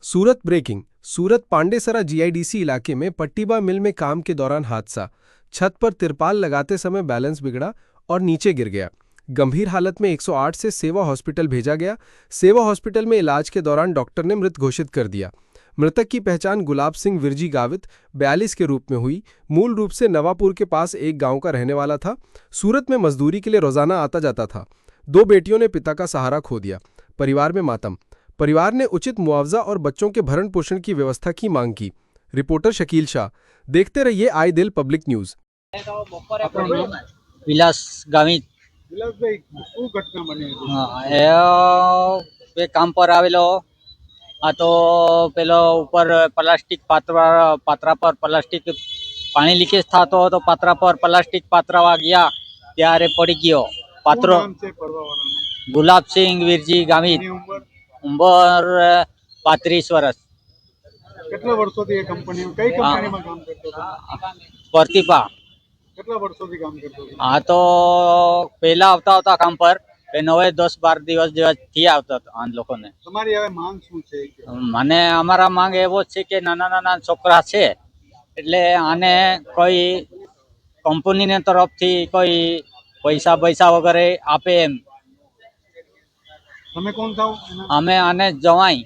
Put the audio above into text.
सूरत breaking. सूरत Pandesara GIDC इलाके में पट्टीबा मिल में काम के दौरान हादसा। छत पर तिरपाल लगाते समय बैलेंस बिगड़ा और नीचे गिर गया। गंभीर हालत में 108 से सेवा हॉस्पिटल भेजा गया। सेवा हॉस्पिटल में इलाज के दौरान डॉक्टर ने मृत घोषित कर दिया। मृतक की पहचान गुलाब सिंह विरजी गावित 42 के रूप में हुई। मूल रूप से नवापुर के पास एक गांव का रहने वाला था। सूरत में मजदूरी के लिए रोजाना आता जाता था। 2 बेटियों ने पिता का सहारा खो दिया। परिवार में मातम। परिवार ने उचित मुआवजा और बच्चों के भरण पोषण की व्यवस्था की मांग की। रिपोर्टर शकील शाह। देखते रहिए आए दिल पब्लिक न्यूज। વિલાસ ગામિત વિલાસભાઈ શું ઘટના બની હતી? એ કામ પર આવેલો આ તો પેલો ઉપર પ્લાસ્ટિક પાત્રા પર પ્લાસ્ટિક પાણી લીકેજ થતો હતો, પાત્રા પર પ્લાસ્ટિક પાત્રા ગયા ત્યારે પડી ગયો શું પાત્રો. નામ છે પડવાવાળાનું? ગુલાબસિંહ વીરજી ગામિત, એની ઉંમર ઉંમર 35 વર્ષ. કેટલા વર્ષોથી એ કંપનીમાં કઈ કંપનીમાં કામ કરતો હતો? પ્રતિભા. કેટલા વર્ષોથી કામ કરતો હતો? આ તો પહેલા આવતા કામ પર, હવે 10-12 દિવસ જેવા થી આવતા આ લોકોને. તમારી હવે માંગ શું છે? મને અમારા માંગ એવો છે કે નાના નાના છોકરા છે એટલે આને કોઈ કંપનીને તરફથી કોઈ પૈસા વગેરે આપે એમ. તમે કોણ થાવ? અમે આને જવાય.